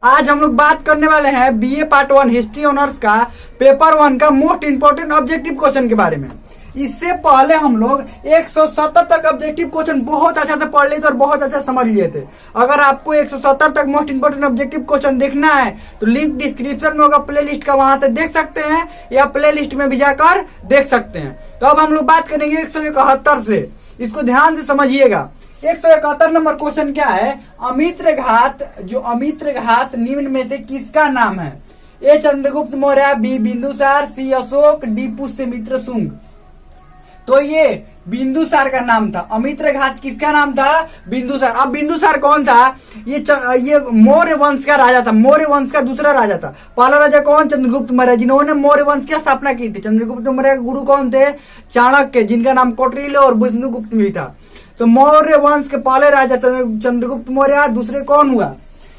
आज हम लोग बात करने वाले हैं बीए पार्ट 1 हिस्ट्री ऑनर्स का पेपर 1 का मोस्ट इंपोर्टेंट ऑब्जेक्टिव क्वेश्चन के बारे में। इससे पहले हम लोग 170 तक ऑब्जेक्टिव क्वेश्चन बहुत अच्छा से पढ़ लिए थे और बहुत अच्छा समझ लिए थे। अगर आपको 170 तक मोस्ट इंपोर्टेंट ऑब्जेक्टिव क्वेश्चन देखना है तो लिंक डिस्क्रिप्शन में होगा प्ले लिस्ट का, वहां से देख सकते हैं या प्ले लिस्ट में भी जाकर देख सकते हैं। तो अब हम लोग बात करेंगे 171 से, इसको ध्यान से समझिएगा। 171 नंबर क्वेश्चन क्या है, अमित्र घात निम्न में से किसका नाम है? ए चंद्रगुप्त मौर्य, बी बिंदुसार, सी अशोक, डी पुष्यमित्र शुंग। तो ये बिंदुसार का नाम था। अमित्र घात किसका नाम था? बिंदुसार। अब बिंदुसार कौन था? ये मौर्य वंश का राजा था, मौर्य वंश का दूसरा राजा था। पहला राजा कौन? चंद्रगुप्त मौर्य, जिन्होंने मौर्य वंश की स्थापना की थी। चंद्रगुप्त मौर्य के गुरु कौन थे? चाणक्य, जिनका नाम कौटिल्य और विष्णुगुप्त भी था। तो मौर्य वंश के पहले राजा चंद्रगुप्त मौर्य, दूसरे कौन हुआ?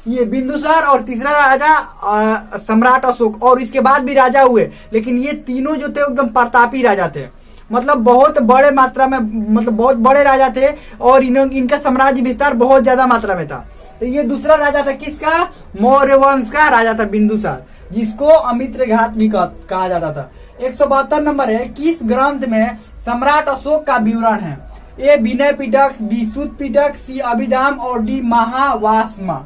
ये बिंदुसार, और तीसरा राजा सम्राट अशोक। और इसके बाद भी राजा हुए, लेकिन ये तीनों जो थे एकदम प्रतापी राजा थे, मतलब बहुत बड़े मात्रा में, मतलब बहुत बड़े राजा थे और इनका साम्राज्य विस्तार बहुत ज्यादा मात्रा में था। तो ये दूसरा राजा था किसका? मौर्य वंश का राजा था बिंदुसार, जिसको अमित्र घात भी कहा जाता था। 172 नंबर है, किस ग्रंथ में सम्राट अशोक का विवरण है? ए विनय पिटक, बी सूत पिटक, सी अभिधाम और डी महावासमसा।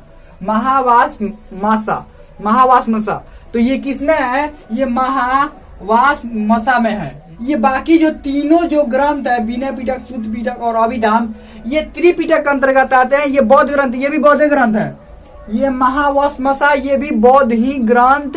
तो ये किसमें है? ये महावासमसा में है। ये बाकी जो तीनों जो ग्रंथ है, विनय पिटक, सूत पिटक और अभिधाम, ये त्रिपिटक अंतर्गत आते हैं। ये बौद्ध ग्रंथ, ये भी बौद्ध ग्रंथ है। ये महावासमसा, ये भी बौद्ध ही ग्रंथ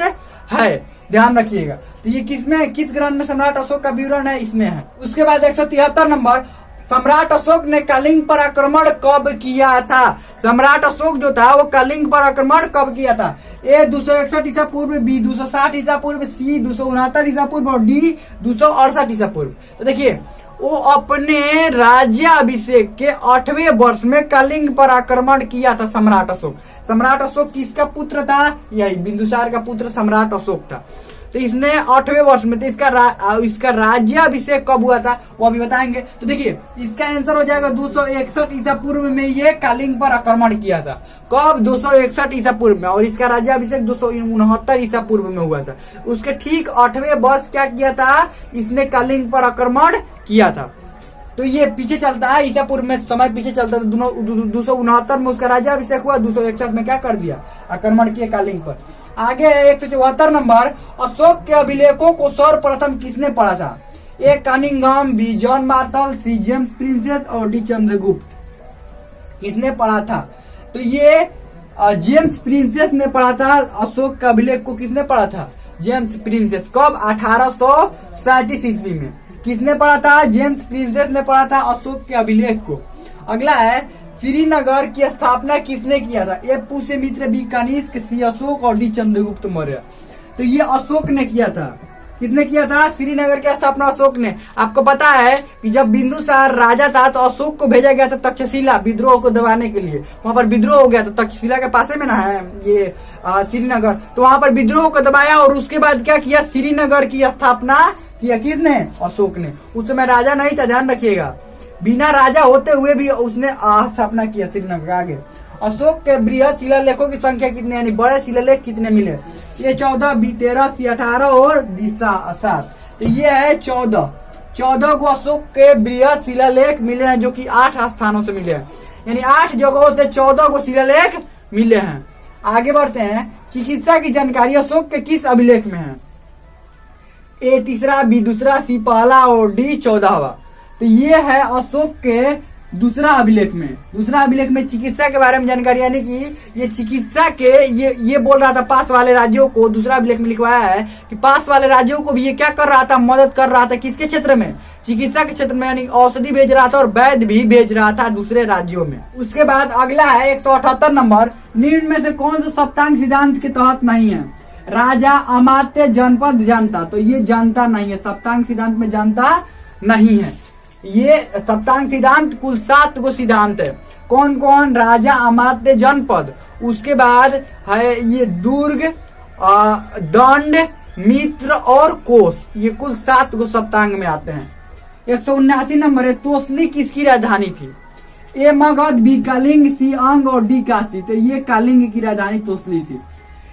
है, ध्यान रखिएगा। तो ये किसमें है? किस ग्रंथ में सम्राट अशोक का विवरण है? इसमें है। उसके बाद 173 नंबर, सम्राट अशोक ने कलिंग पर आक्रमण कब किया था? सम्राट अशोक जो था वो कलिंग पर आक्रमण कब किया था? ए 261 ईसा पूर्व, बी 260 ईसा पूर्व, सी 269 ईसा पूर्व और डी 268 ईसा पूर्व। तो देखिए, वो अपने राज्याभिषेक के 8वें वर्ष में कलिंग पर आक्रमण किया था सम्राट अशोक। सम्राट अशोक किसका पुत्र था? यही बिंदुसार का पुत्र सम्राट अशोक था। तो इसने 8वें वर्ष में, तो इसका राज्याभिषेक कब हुआ था वो अभी बताएंगे। तो देखिए, इसका आंसर हो जाएगा 261 ईसा पूर्व में ये कलिंग पर आक्रमण किया था। कब? 261 ईसा पूर्व में। और इसका राज्याभिषेक 269 ईसा पूर्व में हुआ था। उसके ठीक 8वें वर्ष क्या किया था? इसने कलिंग पर आक्रमण किया था। तो ये पीछे चलता है, ईसा पूर्व में समय पीछे चलता था। 269 में उसका राज्याभिषेक हुआ, 261 में क्या कर दिया? आक्रमण किया कलिंग पर। आगे है 174 नंबर, अशोक के अभिलेखों को सर्वप्रथम किसने पढ़ा था? A Cunningham, B John Marshall, C James Prinsep और डी चंद्रगुप्त। किसने पढ़ा था? तो ये जेम्स प्रिंसेस ने पढ़ा था। अशोक के अभिलेख को किसने पढ़ा था? James princess. कब? 1837 ईस्वी में। किसने पढ़ा था? जेम्स प्रिंसेस ने पढ़ा था अशोक के अभिलेख को। अगला है, श्रीनगर की स्थापना किसने किया था? ए पुष्यमित्र, बी कनिष्क, सी अशोक और डी चंद्रगुप्त मौर्य। तो ये अशोक ने किया था। किसने किया था? श्रीनगर की स्थापना अशोक ने। आपको पता है कि जब बिंदुसार राजा था तो अशोक को भेजा गया था तक्षशिला विद्रोह को दबाने के लिए। वहां पर विद्रोह हो गया था, तक्षशिला के पास में ना है ये श्रीनगर। तो वहां पर विद्रोह को दबाया और उसके बाद क्या किया? श्रीनगर की स्थापना किया। किसने? अशोक ने। उस समय राजा नहीं था, ध्यान रखिएगा। बिना राजा होते हुए भी उसने स्थापना किया श्रीनगर। आगे, अशोक के बृहद शिलालेखों की संख्या कितने, यानी बड़े शिलालेख कितने मिले? ये 14, बी 13, सी 18 और डी 7। तो ये है 14 को अशोक के बृहद शिलालेख मिले हैं, जो कि 8 स्थानों से मिले हैं, यानी 8 जगहों से 14 को शिलालेख मिले हैं। आगे बढ़ते हैं, चिकित्सा की जानकारी अशोक के किस अभिलेख में है? ए तीसरा, बी दूसरा, सी पहला और डी 14वां। तो ये है अशोक के दूसरा अभिलेख में। दूसरा अभिलेख में चिकित्सा के बारे में जानकारी, यानी कि ये चिकित्सा के ये बोल रहा था पास वाले राज्यों को। दूसरा अभिलेख में लिखवाया है कि पास वाले राज्यों को भी ये क्या कर रहा था? मदद कर रहा था। किसके क्षेत्र में? चिकित्सा के क्षेत्र में, यानी औषधि भेज रहा था और वैद्य भी भेज रहा था दूसरे राज्यों में। उसके बाद अगला है 178 नंबर, निम्न में से कौन सा सप्तांग सिद्धांत के तहत नहीं है? राजा, अमात्य, जनपद, जनता। तो ये जनता नहीं है, सप्तांग सिद्धांत में जनता नहीं है। ये सप्तांग सिद्धांत कुल 7 गो सिद्धांत है। कौन कौन? राजा, अमात्य, जनपद। उसके बाद है ये दुर्ग, दंड, मित्र और कोष। ये कुल 7 गो सप्तांग में आते हैं। 179 नंबर है, तोसली किसकी राजधानी थी? ए मगध, बी कलिंग, सी अंग और डी काशी। तो ये कलिंग की राजधानी तोसली थी।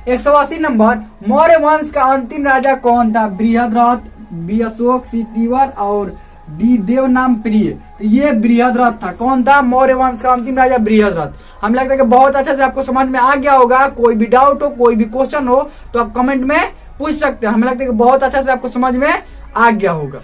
180 नंबर, मौर्य वंश का अंतिम राजा कौन था? बृहद्रथ, बी अशोक, सी तिवर और डी देवनाम प्रिय। तो ये बृहद्रथ था। कौन था? मौर्य वंश का अंतिम राजा बृहद्रथ। हमें लगता है कि बहुत अच्छा से आपको समझ में आ गया होगा। कोई भी डाउट हो, कोई भी क्वेश्चन हो तो आप कमेंट में पूछ सकते हैं। हमें लगता है कि बहुत अच्छा से आपको समझ में आ गया होगा।